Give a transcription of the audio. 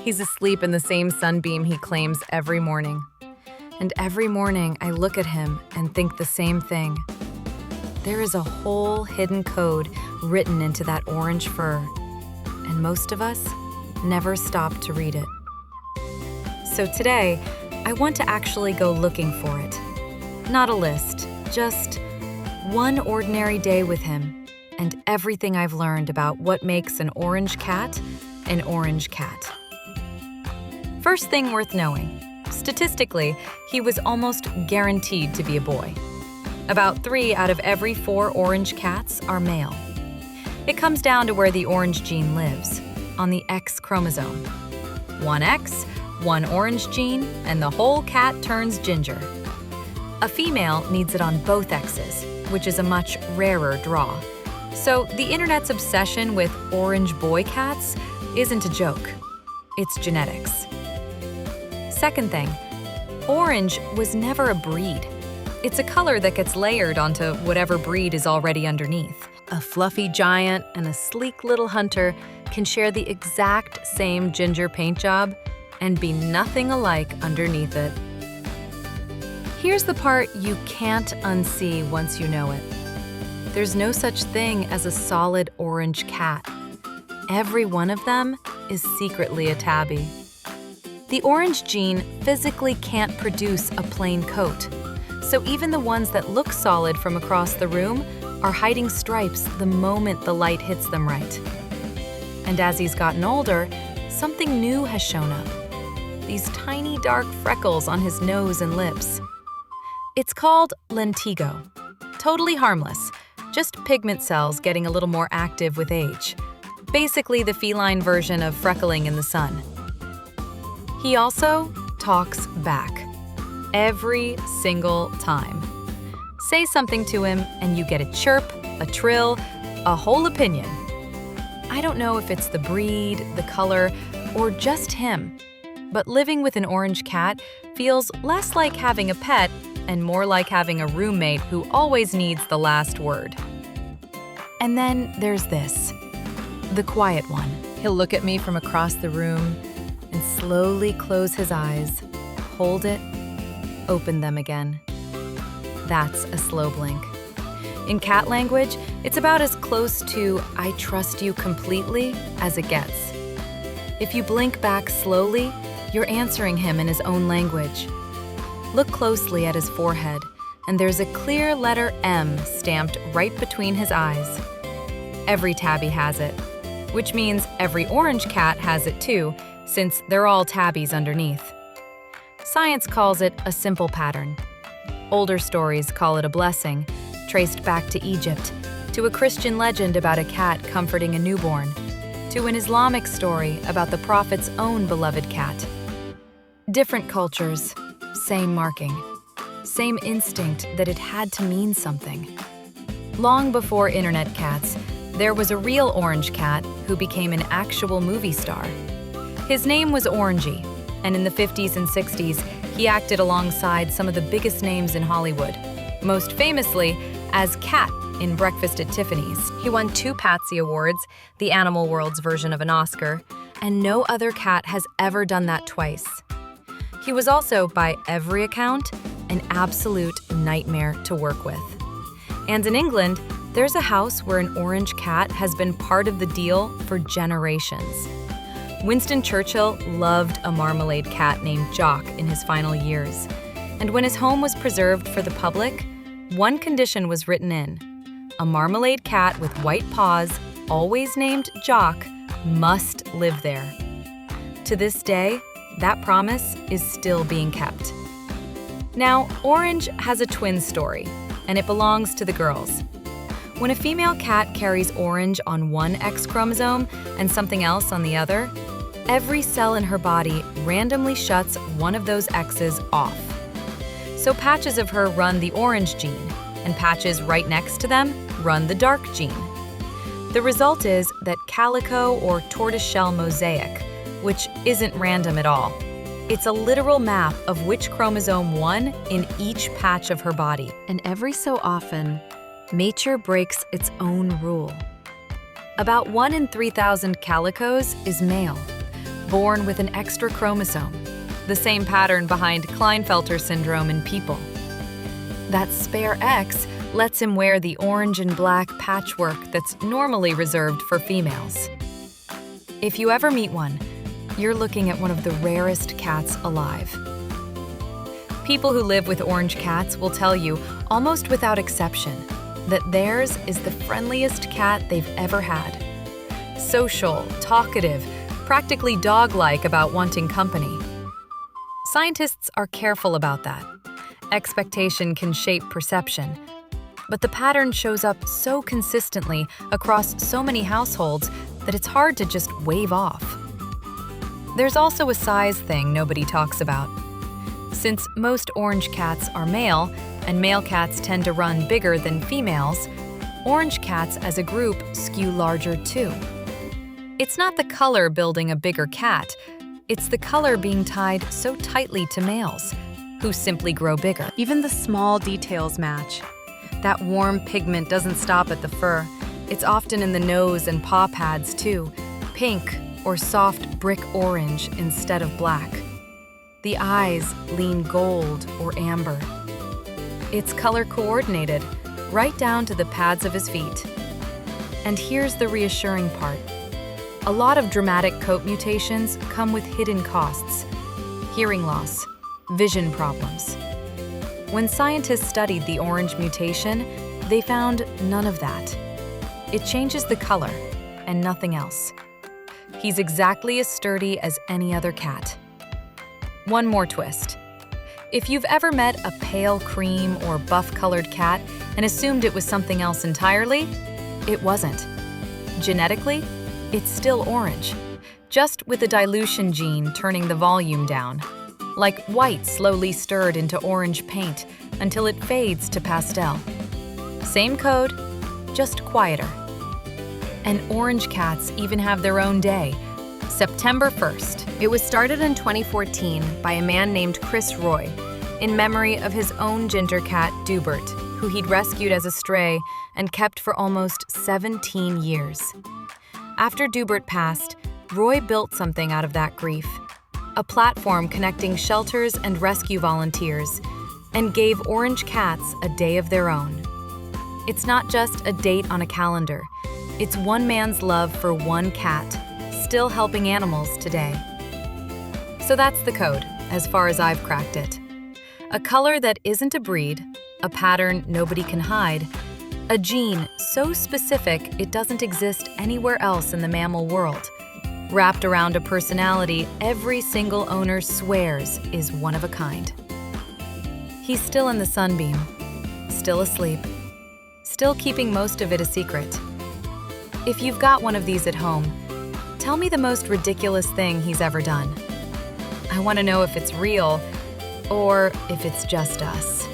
He's asleep in the same sunbeam he claims every morning. And every morning I look at him and think the same thing. There is a whole hidden code written into that orange fur, and most of us never stop to read it. So today, I want to actually go looking for it. Not a list, just one ordinary day with him and everything I've learned about what makes an orange cat an orange cat. First thing worth knowing, statistically, he was almost guaranteed to be a boy. About 3 out of every 4 orange cats are male. It comes down to where the orange gene lives, on the X chromosome. 1 X, 1 orange gene, and the whole cat turns ginger. A female needs it on both X's, which is a much rarer draw. So the internet's obsession with orange boy cats isn't a joke. It's genetics. Second thing, orange was never a breed. It's a color that gets layered onto whatever breed is already underneath. A fluffy giant and a sleek little hunter can share the exact same ginger paint job and be nothing alike underneath it. Here's the part you can't unsee once you know it. There's no such thing as a solid orange cat. Every one of them is secretly a tabby. The orange gene physically can't produce a plain coat, so even the ones that look solid from across the room are hiding stripes the moment the light hits them right. And as he's gotten older, something new has shown up. These tiny dark freckles on his nose and lips. It's called lentigo. Totally harmless, just pigment cells getting a little more active with age. Basically the feline version of freckling in the sun. He also talks back. Every single time. Say something to him and you get a chirp, a trill, a whole opinion. I don't know if it's the breed, the color, or just him, but living with an orange cat feels less like having a pet and more like having a roommate who always needs the last word. And then there's this, the quiet one. He'll look at me from across the room and slowly close his eyes, hold it, open them again. That's a slow blink. In cat language, it's about as close to "I trust you completely" as it gets. If you blink back slowly, you're answering him in his own language. Look closely at his forehead, and there's a clear letter M stamped right between his eyes. Every tabby has it, which means every orange cat has it too, since they're all tabbies underneath. Science calls it a simple pattern. Older stories call it a blessing, traced back to Egypt, to a Christian legend about a cat comforting a newborn, to an Islamic story about the Prophet's own beloved cat. Different cultures, same marking, same instinct that it had to mean something. Long before internet cats, there was a real orange cat who became an actual movie star. His name was Orangey, and in the 50s and 60s, he acted alongside some of the biggest names in Hollywood, most famously as Cat in Breakfast at Tiffany's. He won 2 Patsy Awards, the animal world's version of an Oscar, and no other cat has ever done that twice. He was also, by every account, an absolute nightmare to work with. And in England, there's a house where an orange cat has been part of the deal for generations. Winston Churchill loved a marmalade cat named Jock in his final years. And when his home was preserved for the public, one condition was written in. A marmalade cat with white paws, always named Jock, must live there. To this day, that promise is still being kept. Now, Orange has a twin story, and it belongs to the girls. When a female cat carries orange on one X chromosome and something else on the other, every cell in her body randomly shuts one of those X's off. So patches of her run the orange gene, and patches right next to them run the dark gene. The result is that calico or tortoiseshell mosaic, which isn't random at all. It's a literal map of which chromosome won in each patch of her body. And every so often, nature breaks its own rule. About 1 in 3,000 calicos is male. born with an extra chromosome, the same pattern behind Klinefelter syndrome in people. That spare X lets him wear the orange and black patchwork that's normally reserved for females. If you ever meet one, you're looking at one of the rarest cats alive. People who live with orange cats will tell you, almost without exception, that theirs is the friendliest cat they've ever had. Social, talkative, practically dog-like about wanting company. Scientists are careful about that. Expectation can shape perception, but the pattern shows up so consistently across so many households that it's hard to just wave off. There's also a size thing nobody talks about. Since most orange cats are male, and male cats tend to run bigger than females, orange cats as a group skew larger too. It's not the color building a bigger cat, it's the color being tied so tightly to males, who simply grow bigger. Even the small details match. That warm pigment doesn't stop at the fur. It's often in the nose and paw pads too, pink or soft brick orange instead of black. The eyes lean gold or amber. It's color coordinated, right down to the pads of his feet. And here's the reassuring part. A lot of dramatic coat mutations come with hidden costs: hearing loss, vision problems. When scientists studied the orange mutation, they found none of that. It changes the color and nothing else. He's exactly as sturdy as any other cat. One more twist. If you've ever met a pale cream or buff-colored cat and assumed it was something else entirely, it wasn't. Genetically, it's still orange, just with a dilution gene turning the volume down, like white slowly stirred into orange paint until it fades to pastel. Same code, just quieter. And orange cats even have their own day, September 1st. It was started in 2014 by a man named Chris Roy, in memory of his own ginger cat, Dubert, who he'd rescued as a stray and kept for almost 17 years. After Dubert passed, Roy built something out of that grief, a platform connecting shelters and rescue volunteers, and gave orange cats a day of their own. It's not just a date on a calendar, it's one man's love for one cat, still helping animals today. So that's the code, as far as I've cracked it. A color that isn't a breed, a pattern nobody can hide, a gene so specific it doesn't exist anywhere else in the mammal world, wrapped around a personality every single owner swears is one of a kind. He's still in the sunbeam, still asleep, still keeping most of it a secret. If you've got one of these at home, tell me the most ridiculous thing he's ever done. I want to know if it's real or if it's just us.